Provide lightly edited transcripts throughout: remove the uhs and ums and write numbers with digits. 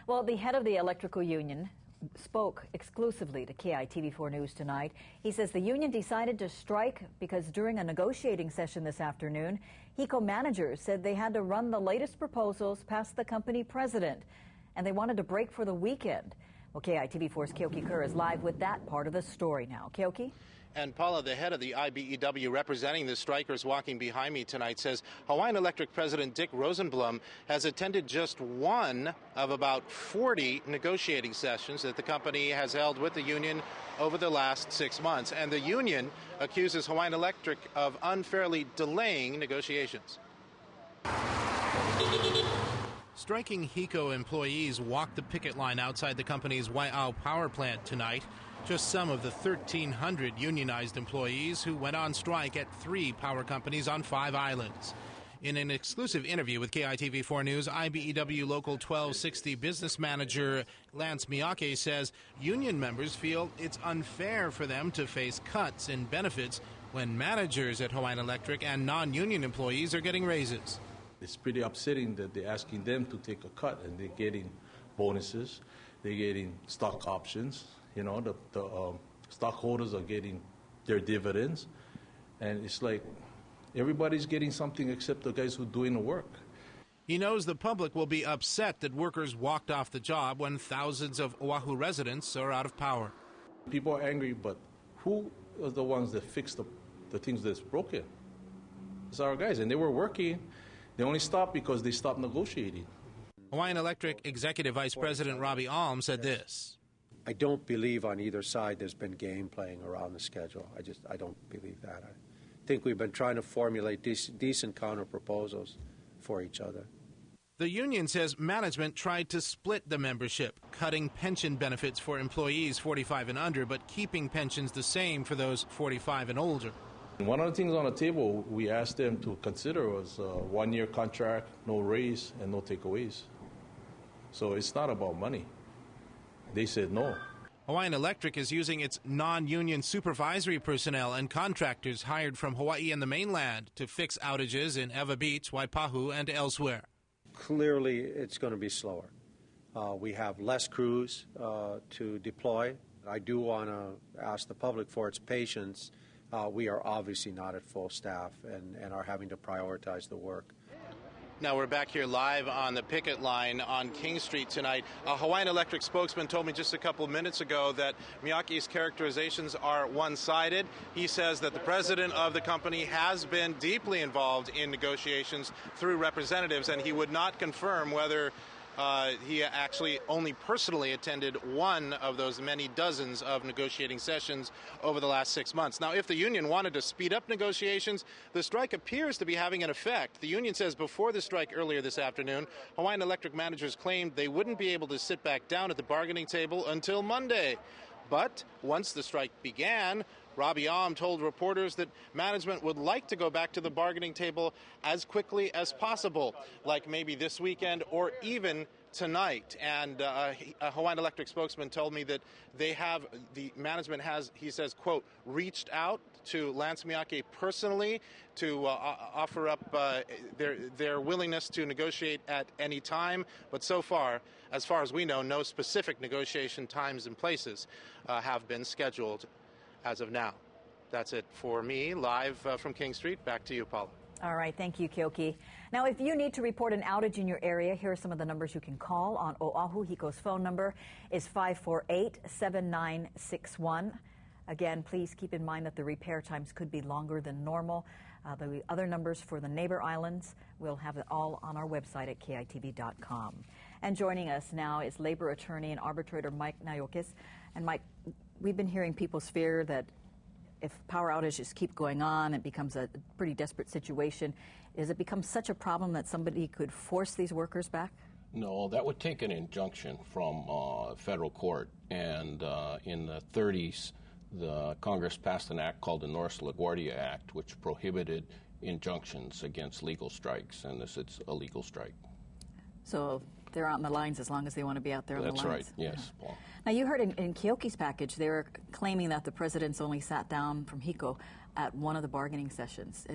Well, the head of the electrical union spoke exclusively to KITV4 News tonight. He says the union decided to strike because during a negotiating session this afternoon, HECO managers said they had to run the latest proposals past the company president, and they wanted to break for the weekend. Well, KITV4's Keoki Kerr is live with that part of the story now. Keoki? And Paula, the head of the IBEW representing the strikers walking behind me tonight, says Hawaiian Electric President Dick Rosenblum has attended just one of about 40 negotiating sessions that the company has held with the union over the last 6 months. And the union accuses Hawaiian Electric of unfairly delaying negotiations. Striking HECO employees walked the picket line outside the company's Wai'au power plant tonight. Just some of the 1,300 unionized employees who went on strike at 3 power companies on 5 islands. In an exclusive interview with KITV4 News, IBEW Local 1260 business manager Lance Miyake says union members feel it's unfair for them to face cuts in benefits when managers at Hawaiian Electric and non-union employees are getting raises. It's pretty upsetting that they're asking them to take a cut and they're getting bonuses, they're getting stock options. You know, the stockholders are getting their dividends, and it's like everybody's getting something except the guys who are doing the work. He knows the public will be upset that workers walked off the job when thousands of Oahu residents are out of power. People are angry, but who are the ones that fix the things that's broken? It's our guys, and they were working. They only stopped because they stopped negotiating. Hawaiian Electric Executive Vice President Robbie Alm said this. I don't believe on either side there's been game playing around the schedule. I don't believe that. I think we've been trying to formulate decent counter proposals for each other. The union says management tried to split the membership, cutting pension benefits for employees 45 and under, but keeping pensions the same for those 45 and older. One of the things on the table we asked them to consider was a 1-year contract, no raise, and no takeaways. So it's not about money. They said no. Hawaiian Electric is using its non-union supervisory personnel and contractors hired from Hawaii and the mainland to fix outages in Ewa Beach, Waipahu, and elsewhere. Clearly, it's going to be slower. We have less crews to deploy. I do want to ask the public for its patience. We are obviously not at full staff and are having to prioritize the work. Now we're back here live on the picket line on King Street tonight. A Hawaiian Electric spokesman told me just a couple of minutes ago that Miyake's characterizations are one-sided. He says that the president of the company has been deeply involved in negotiations through representatives, and he would not confirm whether he actually only personally attended one of those many dozens of negotiating sessions over the last 6 months. Now, if the union wanted to speed up negotiations, the strike appears to be having an effect. The union says before the strike earlier this afternoon, Hawaiian Electric managers claimed they wouldn't be able to sit back down at the bargaining table until Monday. But once the strike began, Robbie Alm told reporters that management would like to go back to the bargaining table as quickly as possible, like maybe this weekend or even tonight. And a Hawaiian Electric spokesman told me that the management has, he says, quote, reached out to Lance Miyake personally to offer up their willingness to negotiate at any time. But so far as we know, no specific negotiation times and places have been scheduled as of now. That's it for me, live from King Street. Back to you, Paula. All right, thank you, Keoki. Now, if you need to report an outage in your area, here are some of the numbers you can call on Oahu. HECO's phone number is 548-7961. Again, please keep in mind that the repair times could be longer than normal. The other numbers for the neighbor islands, we'll have it all on our website at KITV.com. And joining us now is labor attorney and arbitrator Mike Nayokis. And Mike, we've been hearing people's fear that if power outages keep going on, it becomes a pretty desperate situation. Does it become such a problem that somebody could force these workers back? No, that would take an injunction from federal court. And in the 30s, the Congress passed an act called the Norris LaGuardia Act, which prohibited injunctions against legal strikes, and this is a legal strike. So they're out in the lines as long as they want to be out there on the lines. That's right, yes, Paul. Now, you heard in Keoki's package, they were claiming that the president's only sat down from HECO at one of the bargaining sessions.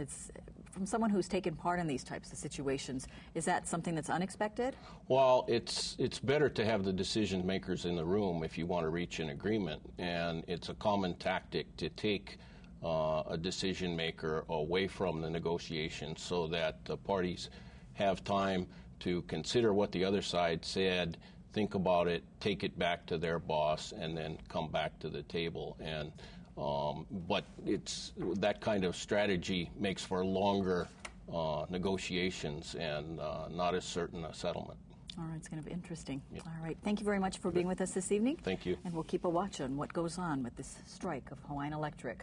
from someone who's taken part in these types of situations, is that something that's unexpected? Well, it's better to have the decision makers in the room if you want to reach an agreement, and it's a common tactic to take a decision maker away from the negotiation so that the parties have time to consider what the other side said, think about it, take it back to their boss, and then come back to the table. And but it's that kind of strategy makes for longer negotiations and not as certain a settlement. All right, it's going to be interesting. Yep. All right, thank you very much for being with us this evening. Thank you. And we'll keep a watch on what goes on with this strike of Hawaiian Electric.